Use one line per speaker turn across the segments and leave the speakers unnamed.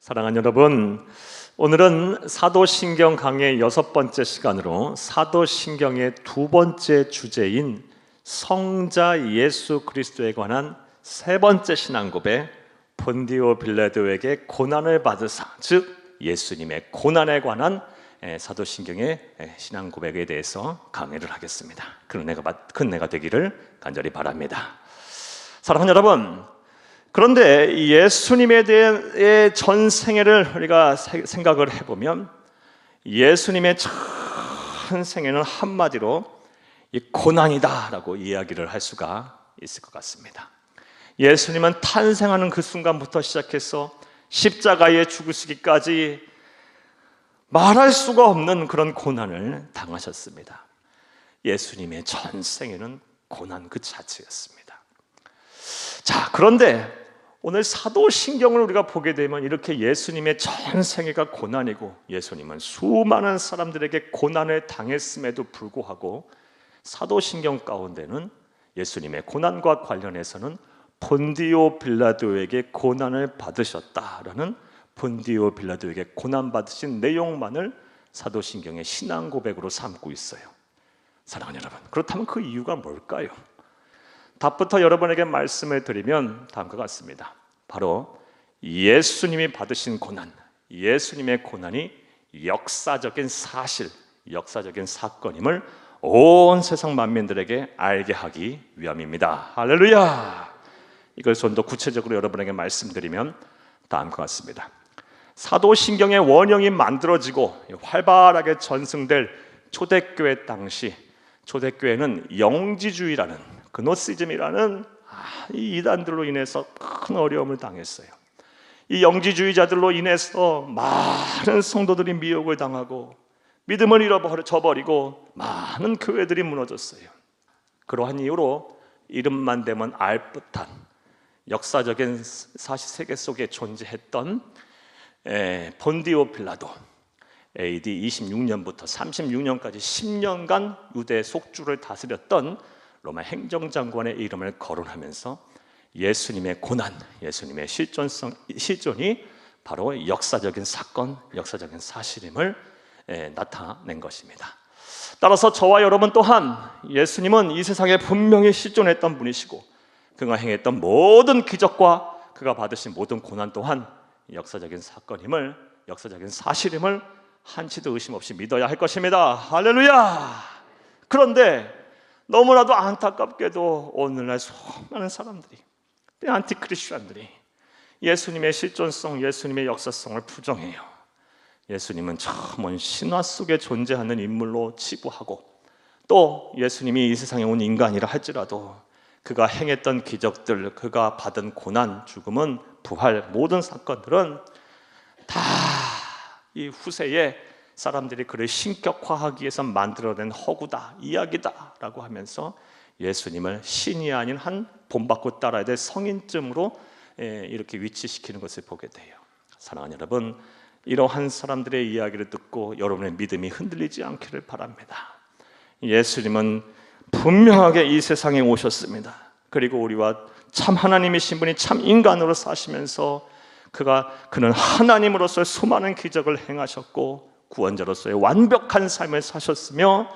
사랑하는 여러분, 오늘은 사도신경 강의 6번째 시간으로 사도신경의 2번째 주제인 성자 예수 그리스도에 관한 3번째 신앙 고백, 본디오 빌라도에게 고난을 받으사, 즉 예수님의 고난에 관한 사도신경의 신앙 고백에 대해서 강의를 하겠습니다. 큰 은혜가 되기를 간절히 바랍니다. 사랑하는 여러분, 그런데 예수님에 대해 전생애를 우리가 생각을 해보면 예수님의 전생애는 한마디로 이 고난이다라고 이야기를 할 수가 있을 것 같습니다. 예수님은 탄생하는 그 순간부터 시작해서 십자가에 죽으시기까지 말할 수가 없는 그런 고난을 당하셨습니다. 예수님의 전생애는 고난 그 자체였습니다. 자, 그런데 오늘 사도신경을 우리가 보게 되면 이렇게 예수님의 전생애가 고난이고 예수님은 수많은 사람들에게 고난을 당했음에도 불구하고 사도신경 가운데는 예수님의 고난과 관련해서는 본디오 빌라도에게 고난을 받으셨다라는 본디오 빌라도에게 고난받으신 내용만을 사도신경의 신앙 고백으로 삼고 있어요. 사랑하는 여러분, 그렇다면 그 이유가 뭘까요? 답부터 여러분에게 말씀을 드리면 다음과 같습니다. 바로 예수님이 받으신 고난, 예수님의 고난이 역사적인 사실, 역사적인 사건임을 온 세상 만민들에게 알게 하기 위함입니다. 할렐루야! 이걸 좀 더 구체적으로 여러분에게 말씀드리면 다음과 같습니다. 사도신경의 원형이 만들어지고 활발하게 전승될 초대교회 당시, 초대교회는 영지주의라는 그노시즘이라는 이 이단들로 인해서 큰 어려움을 당했어요. 이 영지주의자들로 인해서 많은 성도들이 미혹을 당하고 믿음을 잃어버리고 많은 교회들이 무너졌어요. 그러한 이유로 이름만 대면 알 듯한 역사적인 사실 세계 속에 존재했던 본디오 빌라도, AD 26년부터 36년까지 10년간 유대 속주를 다스렸던 로마 행정장관의 이름을 거론하면서 예수님의 고난, 예수님의 실존이 바로 역사적인 사건, 역사적인 사실임을 나타낸 것입니다. 따라서 저와 여러분 또한 예수님은 이 세상에 분명히 실존했던 분이시고 그가 행했던 모든 기적과 그가 받으신 모든 고난 또한 역사적인 사건임을, 역사적인 사실임을 한치도 의심 없이 믿어야 할 것입니다. 할렐루야! 그런데 너무나도 안타깝게도 오늘날 수많은 사람들이, 안티크리스천들이 예수님의 실존성, 예수님의 역사성을 부정해요. 예수님은 처음 신화 속에 존재하는 인물로 치부하고 또 예수님이 이 세상에 온 인간이라 할지라도 그가 행했던 기적들, 그가 받은 고난, 죽음은, 부활, 모든 사건들은 다 이 후세에 사람들이 그를 신격화하기 위해서 만들어낸 허구다, 이야기다라고 하면서 예수님을 신이 아닌 한 본받고 따라야 될 성인쯤으로 이렇게 위치시키는 것을 보게 돼요. 사랑하는 여러분, 이러한 사람들의 이야기를 듣고 여러분의 믿음이 흔들리지 않기를 바랍니다. 예수님은 분명하게 이 세상에 오셨습니다. 그리고 우리와 참 하나님이신 분이 참 인간으로 사시면서 그는 하나님으로서 수많은 기적을 행하셨고 구원자로서의 완벽한 삶을 사셨으며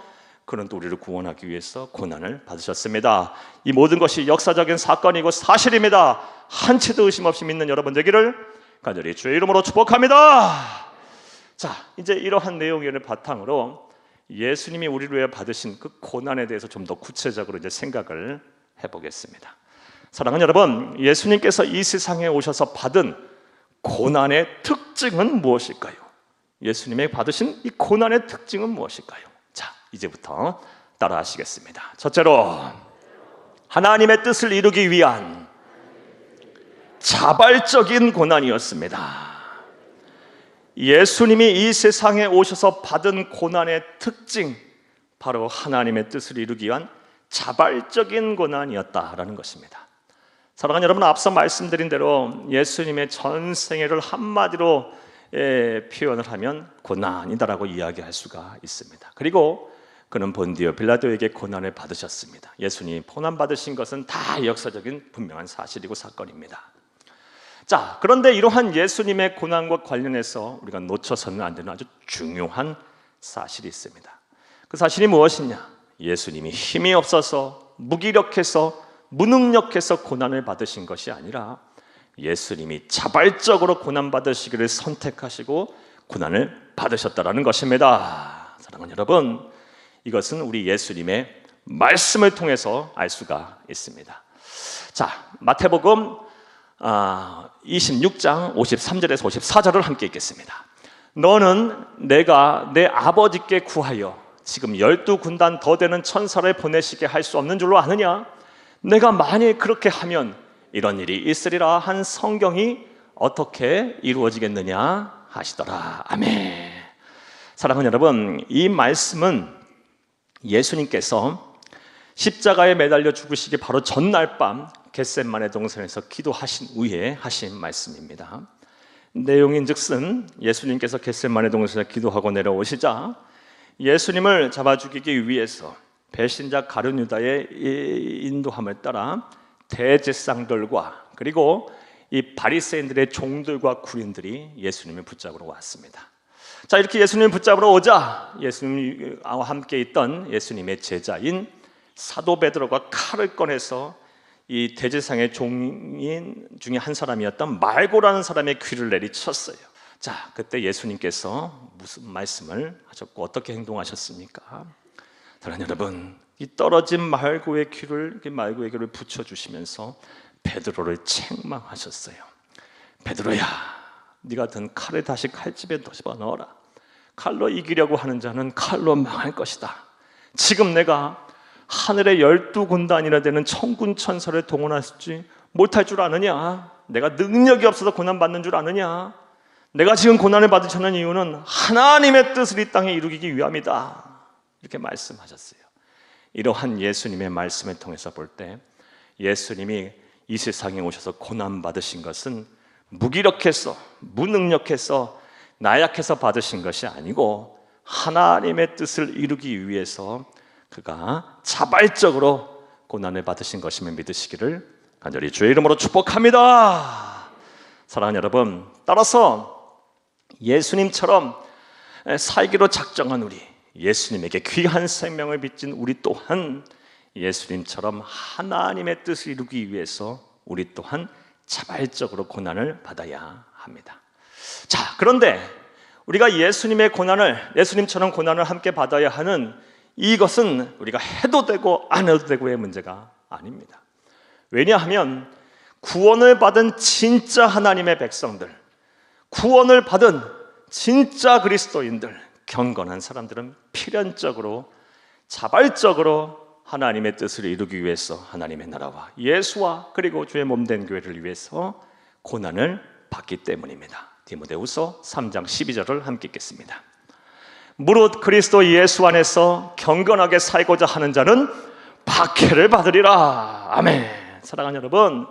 그는 또 우리를 구원하기 위해서 고난을 받으셨습니다. 이 모든 것이 역사적인 사건이고 사실입니다. 한치도 의심 없이 믿는 여러분 되기를 간절히 주의 이름으로 축복합니다. 자, 이제 이러한 내용을 바탕으로 예수님이 우리를 위해 받으신 그 고난에 대해서 좀 더 구체적으로 이제 생각을 해보겠습니다. 사랑하는 여러분, 예수님께서 이 세상에 오셔서 받은 고난의 특징은 무엇일까요? 예수님이 받으신 이 고난의 특징은 무엇일까요? 자, 이제부터 따라 하시겠습니다. 첫째로, 하나님의 뜻을 이루기 위한 자발적인 고난이었습니다. 예수님이 이 세상에 오셔서 받은 고난의 특징, 바로 하나님의 뜻을 이루기 위한 자발적인 고난이었다라는 것입니다. 사랑하는 여러분, 앞서 말씀드린 대로 예수님의 전생애를 한마디로 표현을 하면 고난이다라고 이야기할 수가 있습니다. 그리고 그는 본디오 빌라도에게 고난을 받으셨습니다. 예수님이 고난 받으신 것은 다 역사적인 분명한 사실이고 사건입니다. 자, 그런데 이러한 예수님의 고난과 관련해서 우리가 놓쳐서는 안 되는 아주 중요한 사실이 있습니다. 그 사실이 무엇이냐? 예수님이 힘이 없어서, 무기력해서, 무능력해서 고난을 받으신 것이 아니라 예수님이 자발적으로 고난 받으시기를 선택하시고 고난을 받으셨다라는 것입니다. 사랑하는 여러분, 이것은 우리 예수님의 말씀을 통해서 알 수가 있습니다. 자, 마태복음 26장 53절에서 54절을 함께 읽겠습니다. 너는 내가 내 아버지께 구하여 지금 12군단 더 되는 천사를 보내시게 할 수 없는 줄로 아느냐? 내가 만일 그렇게 하면 이런 일이 있으리라 한 성경이 어떻게 이루어지겠느냐 하시더라. 아멘. 사랑하는 여러분, 이 말씀은 예수님께서 십자가에 매달려 죽으시기 바로 전날 밤 겟세마네 동산에서 기도하신 후에 하신 말씀입니다. 내용인즉슨 예수님께서 겟세마네 동산에서 기도하고 내려오시자 예수님을 잡아 죽이기 위해서 배신자 가룟 유다의 인도함을 따라 대제사장들과 그리고 이 바리새인들의 종들과 군인들이 예수님을 붙잡으러 왔습니다. 자, 이렇게 예수님을 붙잡으러 오자 예수님과 함께 있던 예수님의 제자인 사도 베드로가 칼을 꺼내서 이 대제사장의 종인 중에 한 사람이었던 말고라는 사람의 귀를 내리쳤어요. 자, 그때 예수님께서 무슨 말씀을 하셨고 어떻게 행동하셨습니까? 사랑하는 여러분, 이 떨어진 말고의 귀를 붙여주시면서 베드로를 책망하셨어요. 베드로야, 네가 든 칼을 다시 칼집에 집어넣어라. 칼로 이기려고 하는 자는 칼로 망할 것이다. 지금 내가 하늘의 12군단이나 되는 천군 천사를 동원하지 못할 줄 아느냐? 내가 능력이 없어서 고난받는 줄 아느냐? 내가 지금 고난을 받으시는 이유는 하나님의 뜻을 이 땅에 이루기 위함이다. 이렇게 말씀하셨어요. 이러한 예수님의 말씀을 통해서 볼 때 예수님이 이 세상에 오셔서 고난받으신 것은 무기력해서 무능력해서 나약해서 받으신 것이 아니고 하나님의 뜻을 이루기 위해서 그가 자발적으로 고난을 받으신 것임을 믿으시기를 간절히 주의 이름으로 축복합니다. 사랑하는 여러분, 따라서 예수님처럼 살기로 작정한 우리, 예수님에게 귀한 생명을 빚진 우리 또한 예수님처럼 하나님의 뜻을 이루기 위해서 우리 또한 자발적으로 고난을 받아야 합니다. 자, 그런데 우리가 예수님처럼 고난을 함께 받아야 하는 이것은 우리가 해도 되고 안 해도 되고의 문제가 아닙니다. 왜냐하면 구원을 받은 진짜 하나님의 백성들, 구원을 받은 진짜 그리스도인들, 경건한 사람들은 필연적으로 자발적으로 하나님의 뜻을 이루기 위해서 하나님의 나라와 예수와 그리고 주의 몸된 교회를 위해서 고난을 받기 때문입니다. 디모데후서 3장 12절을 함께 읽겠습니다. 무릇 그리스도 예수 안에서 경건하게 살고자 하는 자는 박해를 받으리라. 아멘. 사랑하는 여러분,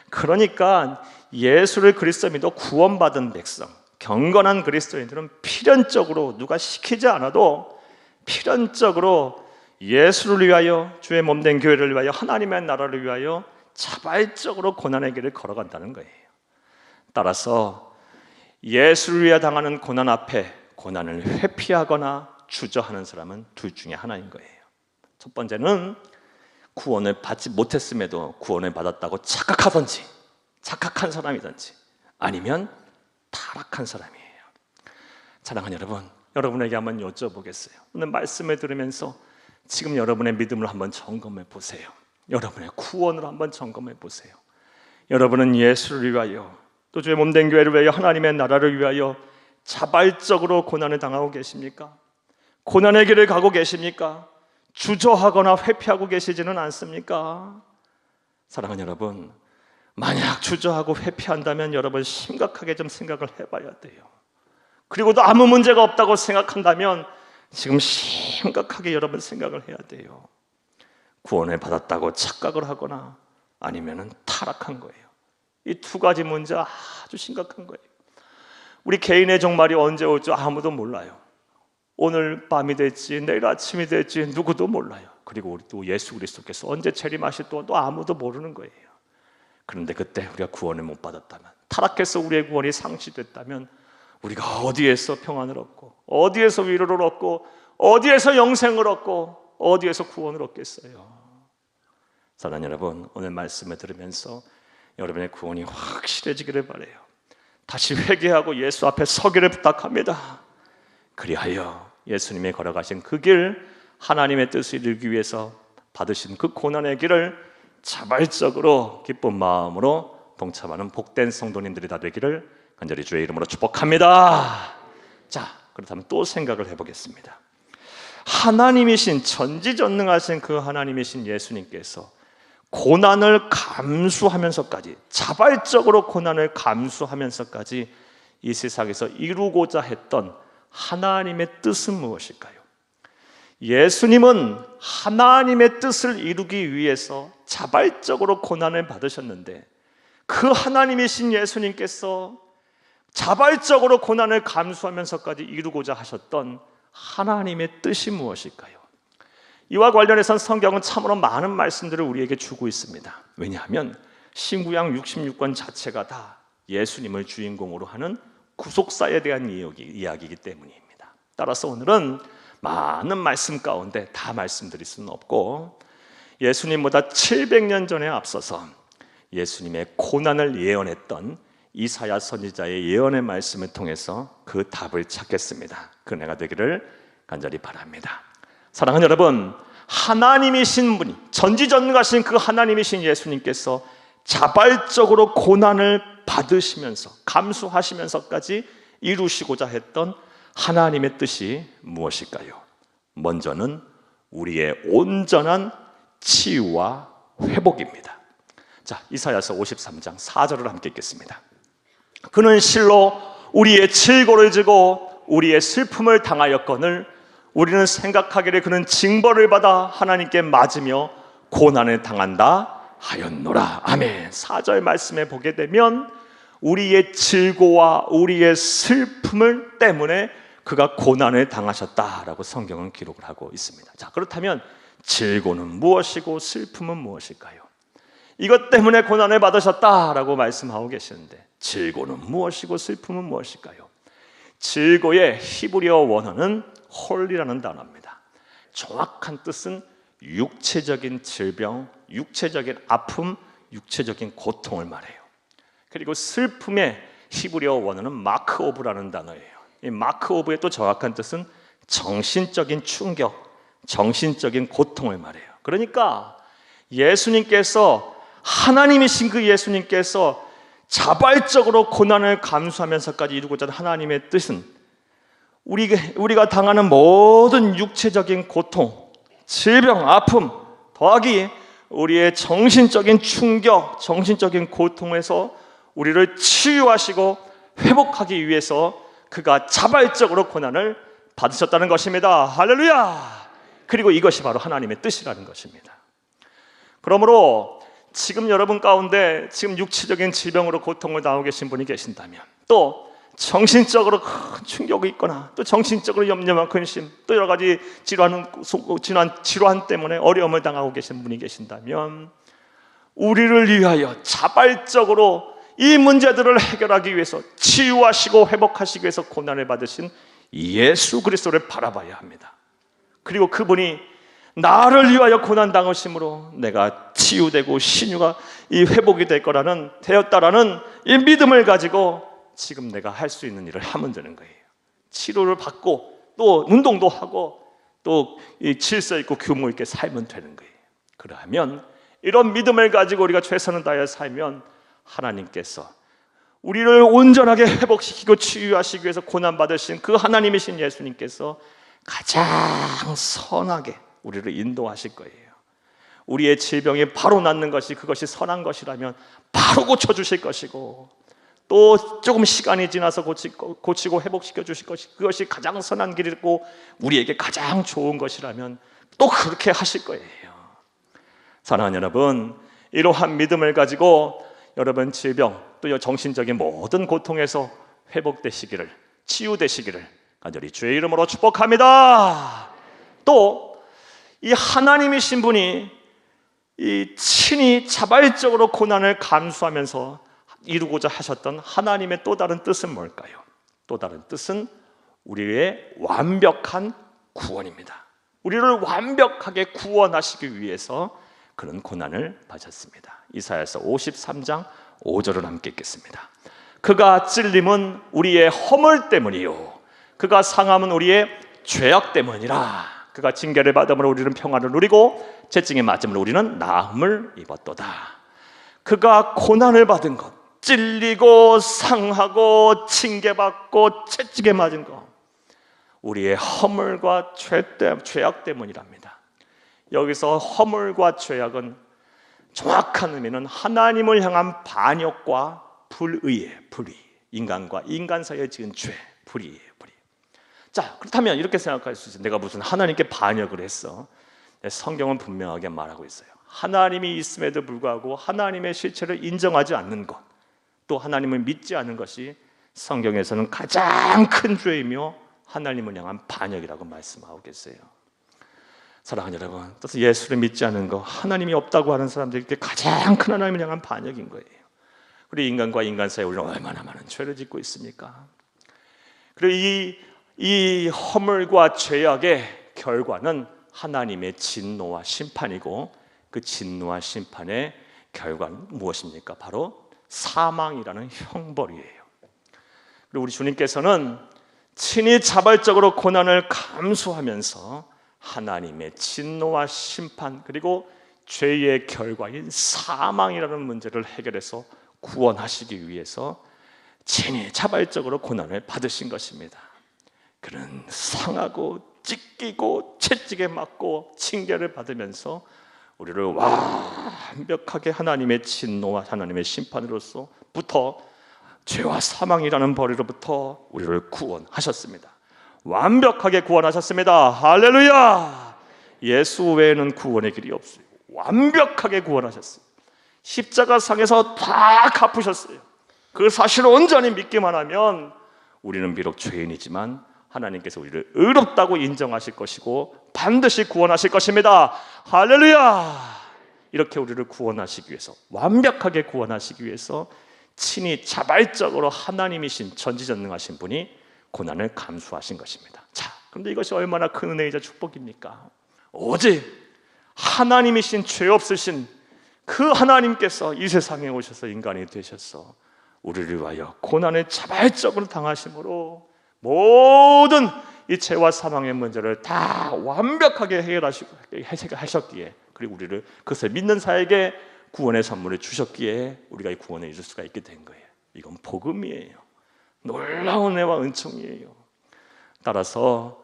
그러니까 예수를 그리스도 믿어 구원받은 백성, 경건한 그리스도인들은 필연적으로 누가 시키지 않아도 필연적으로 예수를 위하여 주의 몸된 교회를 위하여 하나님의 나라를 위하여 자발적으로 고난의 길을 걸어간다는 거예요. 따라서 예수를 위해 당하는 고난 앞에 고난을 회피하거나 주저하는 사람은 둘 중에 하나인 거예요. 첫 번째는 구원을 받지 못했음에도 구원을 받았다고 착각하든지 착각한 사람이든지 아니면 타락한 사람이에요. 사랑하는 여러분, 여러분에게 한번 여쭤보겠어요. 오늘 말씀을 들으면서 지금 여러분의 믿음을 한번 점검해 보세요. 여러분의 구원을 한번 점검해 보세요. 여러분은 예수를 위하여 또 주의 몸된 교회를 위하여 하나님의 나라를 위하여 자발적으로 고난을 당하고 계십니까? 고난의 길을 가고 계십니까? 주저하거나 회피하고 계시지는 않습니까? 사랑하는 여러분, 만약 주저하고 회피한다면 여러분 심각하게 좀 생각을 해봐야 돼요. 그리고 또 아무 문제가 없다고 생각한다면 지금 심각하게 여러분 생각을 해야 돼요. 구원을 받았다고 착각을 하거나 아니면 타락한 거예요. 이 두 가지 문제 아주 심각한 거예요. 우리 개인의 종말이 언제 올지 아무도 몰라요. 오늘 밤이 될지 내일 아침이 될지 누구도 몰라요. 그리고 우리 또 예수 그리스도께서 언제 재림하실 또 아무도 모르는 거예요. 그런데 그때 우리가 구원을 못 받았다면, 타락해서 우리의 구원이 상실됐다면 우리가 어디에서 평안을 얻고 어디에서 위로를 얻고 어디에서 영생을 얻고 어디에서 구원을 얻겠어요? 사랑하는 여러분, 오늘 말씀을 들으면서 여러분의 구원이 확실해지기를 바라요. 다시 회개하고 예수 앞에 서기를 부탁합니다. 그리하여 예수님이 걸어가신 그 길, 하나님의 뜻을 이루기 위해서 받으신 그 고난의 길을 자발적으로 기쁜 마음으로 동참하는 복된 성도님들이 다 되기를 간절히 주의 이름으로 축복합니다. 자, 그렇다면 또 생각을 해보겠습니다. 하나님이신, 전지전능하신 그 하나님이신 예수님께서 고난을 감수하면서까지, 자발적으로 고난을 감수하면서까지 이 세상에서 이루고자 했던 하나님의 뜻은 무엇일까요? 예수님은 하나님의 뜻을 이루기 위해서 자발적으로 고난을 받으셨는데, 그 하나님이신 예수님께서 자발적으로 고난을 감수하면서까지 이루고자 하셨던 하나님의 뜻이 무엇일까요? 이와 관련해서 성경은 참으로 많은 말씀들을 우리에게 주고 있습니다. 왜냐하면 신구약 66권 자체가 다 예수님을 주인공으로 하는 구속사에 대한 이야기이기 때문입니다. 따라서 오늘은 많은 말씀 가운데 다 말씀드릴 수는 없고, 예수님보다 700년 전에 앞서서 예수님의 고난을 예언했던 이사야 선지자의 예언의 말씀을 통해서 그 답을 찾겠습니다. 그 은혜가 되기를 간절히 바랍니다. 사랑하는 여러분, 하나님이신 분이, 전지전능하신 그 하나님이신 예수님께서 자발적으로 고난을 받으시면서 감수하시면서까지 이루시고자 했던 하나님의 뜻이 무엇일까요? 먼저는 우리의 온전한 치유와 회복입니다. 자, 이사야서 53장 4절을 함께 읽겠습니다. 그는 실로 우리의 질고를 지고 우리의 슬픔을 당하였거늘 우리는 생각하기를 그는 징벌을 받아 하나님께 맞으며 고난을 당한다 하였노라. 아멘. 4절 말씀에 보게 되면 우리의 질고와 우리의 슬픔을 때문에 그가 고난을 당하셨다라고 성경은 기록을 하고 있습니다. 자, 그렇다면 질고는 무엇이고 슬픔은 무엇일까요? 이것 때문에 고난을 받으셨다라고 말씀하고 계시는데, 질고는 무엇이고 슬픔은 무엇일까요? 질고의 히브리어 원어는 홀이라는 단어입니다. 정확한 뜻은 육체적인 질병, 육체적인 아픔, 육체적인 고통을 말해요. 그리고 슬픔의 히브리어 원어는 마크 오브라는 단어예요. 이 마크 오브의 또 정확한 뜻은 정신적인 충격, 정신적인 고통을 말해요. 그러니까 예수님께서, 하나님이신 그 예수님께서 자발적으로 고난을 감수하면서까지 이루고자 하는 하나님의 뜻은 우리가 당하는 모든 육체적인 고통, 질병, 아픔 더하기 우리의 정신적인 충격, 정신적인 고통에서 우리를 치유하시고 회복하기 위해서 그가 자발적으로 고난을 받으셨다는 것입니다. 할렐루야! 그리고 이것이 바로 하나님의 뜻이라는 것입니다. 그러므로 지금 여러분 가운데 지금 육체적인 질병으로 고통을 당하고 계신 분이 계신다면, 또 정신적으로 큰 충격이 있거나, 또 정신적으로 염려와 근심, 또 여러 가지 질환 때문에 어려움을 당하고 계신 분이 계신다면, 우리를 위하여 자발적으로 이 문제들을 해결하기 위해서, 치유하시고 회복하시기 위해서 고난을 받으신 예수 그리스도를 바라봐야 합니다. 그리고 그분이 나를 위하여 고난 당하심으로 내가 치유되고 신유가 이 회복이 되었다라는 이 믿음을 가지고 지금 내가 할 수 있는 일을 하면 되는 거예요. 치료를 받고 또 운동도 하고 또 질서 있고 규모 있게 살면 되는 거예요. 그러면 이런 믿음을 가지고 우리가 최선을 다하여 살면 하나님께서 우리를 온전하게 회복시키고 치유하시기 위해서 고난받으신 그 하나님이신 예수님께서 가장 선하게 우리를 인도하실 거예요. 우리의 질병이 바로 낫는 것이, 그것이 선한 것이라면 바로 고쳐주실 것이고, 또 조금 시간이 지나서 고치고 회복시켜 주실 것이, 그것이 가장 선한 길이고 우리에게 가장 좋은 것이라면 또 그렇게 하실 거예요. 사랑하는 여러분, 이러한 믿음을 가지고 여러분 질병, 또 정신적인 모든 고통에서 회복되시기를, 치유되시기를 간절히 주의 이름으로 축복합니다. 또 이 하나님이신 분이 이 친히 자발적으로 고난을 감수하면서 이루고자 하셨던 하나님의 또 다른 뜻은 뭘까요? 또 다른 뜻은 우리의 완벽한 구원입니다. 우리를 완벽하게 구원하시기 위해서 그런 고난을 받으셨습니다. 이사야서 53장 5절을 함께 읽겠습니다. 그가 찔림은 우리의 허물 때문이요 그가 상함은 우리의 죄악 때문이라. 그가 징계를 받음으로 우리는 평안을 누리고 채찍에 맞음으로 우리는 나음을 입었도다. 그가 고난을 받은 것, 찔리고 상하고 징계받고 채찍에 맞은 것, 우리의 허물과 죄악 때문이랍니다. 여기서 허물과 죄악은 정확한 의미는 하나님을 향한 반역과 불의예요. 불의. 인간과 인간 사이에 지은 죄, 불의예요. 불의. 자, 그렇다면 이렇게 생각할 수 있어요. 내가 무슨 하나님께 반역을 했어? 성경은 분명하게 말하고 있어요. 하나님이 있음에도 불구하고 하나님의 실체를 인정하지 않는 것, 또 하나님을 믿지 않는 것이 성경에서는 가장 큰 죄이며 하나님을 향한 반역이라고 말씀하고 계세요. 사랑하는 여러분, 그래서 예수를 믿지 않는 것, 하나님이 없다고 하는 사람들에게 가장 큰 하나님을 향한 반역인 거예요. 우리 인간과 인간 사이에 우리는 얼마나 많은 죄를 짓고 있습니까? 그리고 이 허물과 죄악의 결과는 하나님의 진노와 심판이고, 그 진노와 심판의 결과는 무엇입니까? 바로 사망이라는 형벌이에요. 그리고 우리 주님께서는 친히 자발적으로 고난을 감수하면서 하나님의 진노와 심판 그리고 죄의 결과인 사망이라는 문제를 해결해서 구원하시기 위해서 친히 자발적으로 고난을 받으신 것입니다. 그는 상하고 찢기고 채찍에 맞고 징계를 받으면서 우리를 완벽하게 하나님의 진노와 하나님의 심판으로서부터 죄와 사망이라는 벌이로부터 우리를 구원하셨습니다. 완벽하게 구원하셨습니다. 할렐루야! 예수 외에는 구원의 길이 없어요. 완벽하게 구원하셨어요. 십자가상에서 다 갚으셨어요. 그 사실을 온전히 믿기만 하면 우리는 비록 죄인이지만 하나님께서 우리를 의롭다고 인정하실 것이고 반드시 구원하실 것입니다. 할렐루야! 이렇게 우리를 구원하시기 위해서, 완벽하게 구원하시기 위해서 친히 자발적으로 하나님이신 전지전능하신 분이 고난을 감수하신 것입니다. 자, 그런데 이것이 얼마나 큰 은혜이자 축복입니까? 오직 하나님이신 죄 없으신 그 하나님께서 이 세상에 오셔서 인간이 되셔서 우리를 위하여 고난을 자발적으로 당하심으로 모든 이 죄와 사망의 문제를 다 완벽하게 해결하셨기에, 그리고 우리를 그것을 믿는 자에게 구원의 선물을 주셨기에 우리가 이 구원을 이룰 수가 있게 된 거예요. 이건 복음이에요. 놀라운 은혜와 은총이에요. 따라서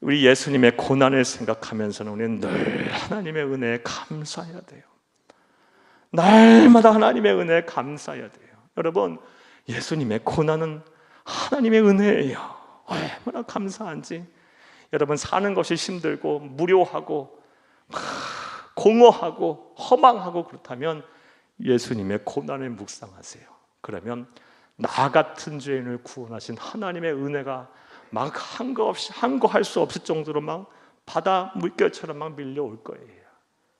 우리 예수님의 고난을 생각하면서는 우리는 늘 하나님의 은혜에 감사해야 돼요. 날마다 하나님의 은혜에 감사해야 돼요. 여러분, 예수님의 고난은 하나님의 은혜예요. 얼마나 감사한지. 여러분, 사는 것이 힘들고 무료하고 공허하고 허망하고 그렇다면 예수님의 고난을 묵상하세요. 그러면 나 같은 죄인을 구원하신 하나님의 은혜가 막 한거할 수 없을 정도로 막 바다 물결처럼 막 밀려올 거예요.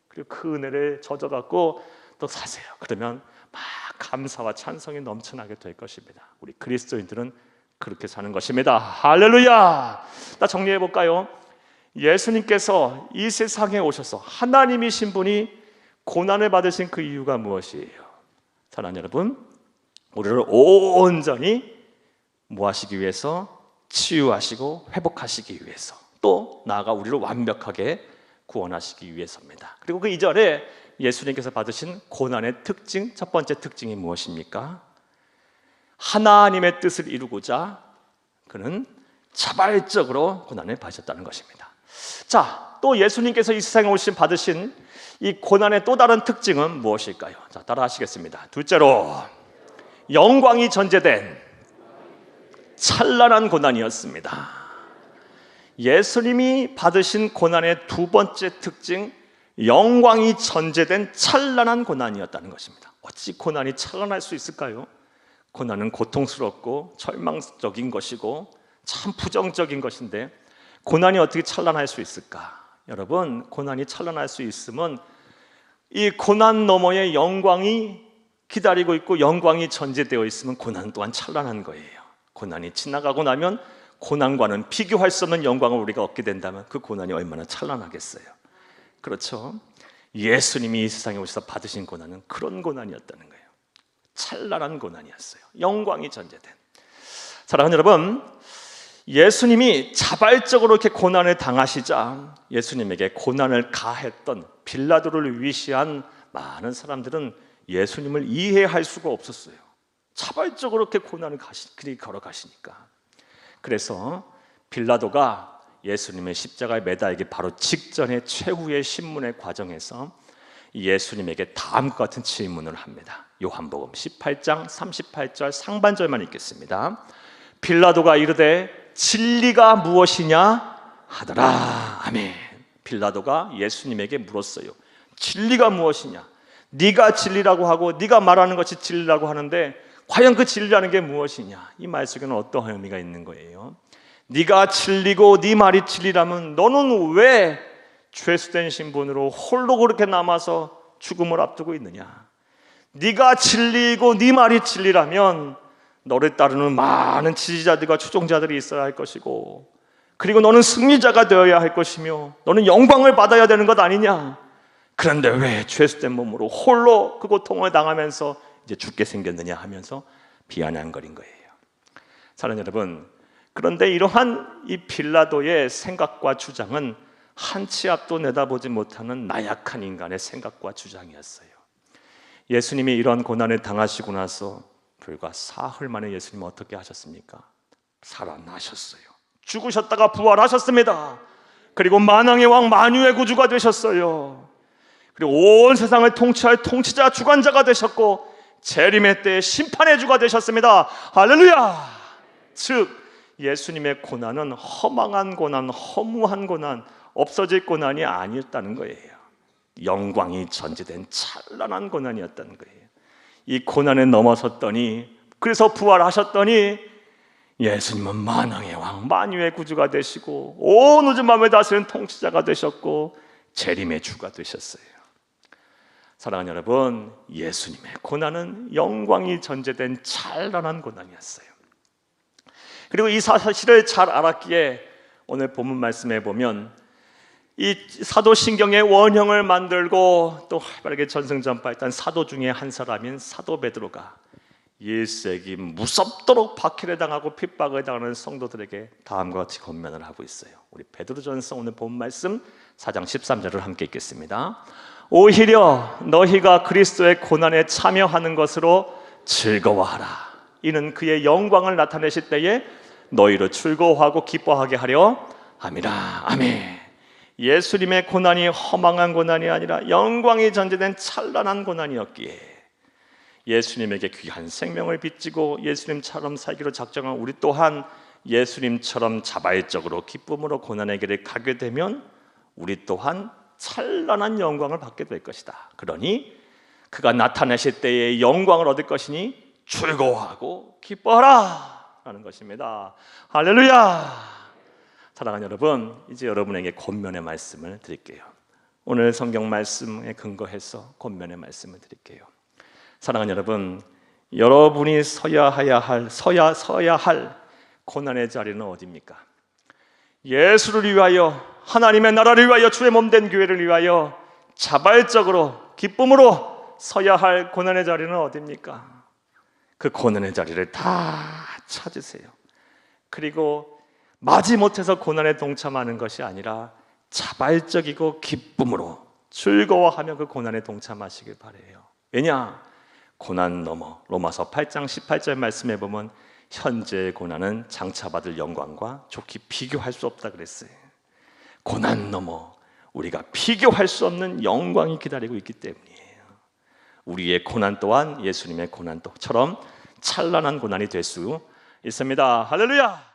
그리고 그 은혜를 젖어갖고 또 사세요. 그러면 막 감사와 찬성이 넘쳐나게 될 것입니다. 우리 그리스도인들은 그렇게 사는 것입니다. 할렐루야! 나 정리해 볼까요? 예수님께서 이 세상에 오셔서 하나님이신 분이 고난을 받으신 그 이유가 무엇이에요? 사랑하는 여러분, 우리를 온전히 뭐 하시기 위해서? 치유하시고 회복하시기 위해서, 또 나아가 우리를 완벽하게 구원하시기 위해서입니다. 그리고 그 이전에 예수님께서 받으신 고난의 특징, 첫 번째 특징이 무엇입니까? 하나님의 뜻을 이루고자 그는 자발적으로 고난을 받으셨다는 것입니다. 자, 또 예수님께서 이 세상에 받으신 이 고난의 또 다른 특징은 무엇일까요? 자, 따라 하시겠습니다. 둘째로, 영광이 전제된 찬란한 고난이었습니다. 예수님이 받으신 고난의 두 번째 특징, 영광이 전제된 찬란한 고난이었다는 것입니다. 어찌 고난이 찬란할 수 있을까요? 고난은 고통스럽고 절망적인 것이고 참 부정적인 것인데 고난이 어떻게 찬란할 수 있을까? 여러분, 고난이 찬란할 수 있으면 이 고난 너머에 영광이 기다리고 있고 영광이 전제되어 있으면 고난 또한 찬란한 거예요. 고난이 지나가고 나면 고난과는 비교할 수 없는 영광을 우리가 얻게 된다면 그 고난이 얼마나 찬란하겠어요. 그렇죠? 예수님이 이 세상에 오셔서 받으신 고난은 그런 고난이었다는 거예요. 찬란한 고난이었어요. 영광이 전제된. 사랑하는 여러분, 예수님이 자발적으로 이렇게 고난을 당하시자 예수님에게 고난을 가했던 빌라도를 위시한 많은 사람들은 예수님을 이해할 수가 없었어요. 자발적으로 이렇게 고난을 걸어가시니까. 그래서 빌라도가 예수님의 십자가에 매달리기 바로 직전의 최후의 신문의 과정에서 예수님에게 다음과 같은 질문을 합니다. 요한복음 18장 38절 상반절만 읽겠습니다. 빌라도가 이르되 진리가 무엇이냐 하더라. 아멘. 빌라도가 예수님에게 물었어요. 진리가 무엇이냐? 네가 진리라고 하고 네가 말하는 것이 진리라고 하는데 과연 그 진리라는 게 무엇이냐? 이 말 속에는 어떠한 의미가 있는 거예요? 네가 진리고 네 말이 진리라면 너는 왜 죄수된 신분으로 홀로 그렇게 남아서 죽음을 앞두고 있느냐? 네가 진리고 네 말이 진리라면 너를 따르는 많은 지지자들과 추종자들이 있어야 할 것이고, 그리고 너는 승리자가 되어야 할 것이며 너는 영광을 받아야 되는 것 아니냐? 그런데 왜 죄수된 몸으로 홀로 그 고통을 당하면서 이제 죽게 생겼느냐 하면서 비아냥거린 거예요. 사랑하는 여러분, 그런데 이러한 이 빌라도의 생각과 주장은 한 치 앞도 내다보지 못하는 나약한 인간의 생각과 주장이었어요. 예수님이 이런 고난을 당하시고 나서 불과 사흘 만에 예수님은 어떻게 하셨습니까? 살아나셨어요. 죽으셨다가 부활하셨습니다. 그리고 만왕의 왕 만유의 구주가 되셨어요. 그리고 온 세상을 통치할 통치자 주관자가 되셨고 재림의 때에 심판의 주가 되셨습니다. 할렐루야! 즉 예수님의 고난은 허망한 고난, 허무한 고난, 없어질 고난이 아니었다는 거예요. 영광이 전제된 찬란한 고난이었다는 거예요. 이 고난에 넘어섰더니, 그래서 부활하셨더니 예수님은 만왕의 왕, 만유의 구주가 되시고 온 우주 만물을 다스리는 통치자가 되셨고 재림의 주가 되셨어요. 사랑하는 여러분, 예수님의 고난은 영광이 전제된 찬란한 고난이었어요. 그리고 이 사실을 잘 알았기에 오늘 본문 말씀에 보면 이 사도신경의 원형을 만들고 또 활발하게 전승전파했던 사도 중에 한 사람인 사도 베드로가 1세기 무섭도록 박해를 당하고 핍박을 당하는 성도들에게 다음과 같이 권면을 하고 있어요. 우리 베드로전서 오늘 본 말씀 4장 13절을 함께 읽겠습니다. 오히려 너희가 그리스도의 고난에 참여하는 것으로 즐거워하라. 이는 그의 영광을 나타내실 때에 너희를 즐거워하고 기뻐하게 하려 함이라. 아멘. 예수님의 고난이 허망한 고난이 아니라 영광이 전제된 찬란한 고난이었기에 예수님에게 귀한 생명을 빚지고 예수님처럼 살기로 작정한 우리 또한 예수님처럼 자발적으로 기쁨으로 고난의 길을 가게 되면 우리 또한 찬란한 영광을 받게 될 것이다. 그러니 그가 나타나실 때의 영광을 얻을 것이니 즐거워하고 기뻐하라 라는 것입니다. 할렐루야. 사랑하는 여러분, 이제 여러분에게 권면의 말씀을 드릴게요. 오늘 성경 말씀에 근거해서 권면의 말씀을 드릴게요. 사랑하는 여러분, 여러분이 서야 할 고난의 자리는 어디입니까? 예수를 위하여, 하나님의 나라를 위하여, 주의 몸된 교회를 위하여 자발적으로 기쁨으로 서야 할 고난의 자리는 어디입니까? 그 고난의 자리를 다 찾으세요. 그리고 마지못해서 고난에 동참하는 것이 아니라 자발적이고 기쁨으로 즐거워하며 그 고난에 동참하시길 바라요. 왜냐? 고난 넘어 로마서 8장 18절 말씀에 보면 현재의 고난은 장차 받을 영광과 좋게 비교할 수 없다 그랬어요. 고난 넘어 우리가 비교할 수 없는 영광이 기다리고 있기 때문이에요. 우리의 고난 또한 예수님의 고난처럼 찬란한 고난이 될 수 있습니다. 할렐루야!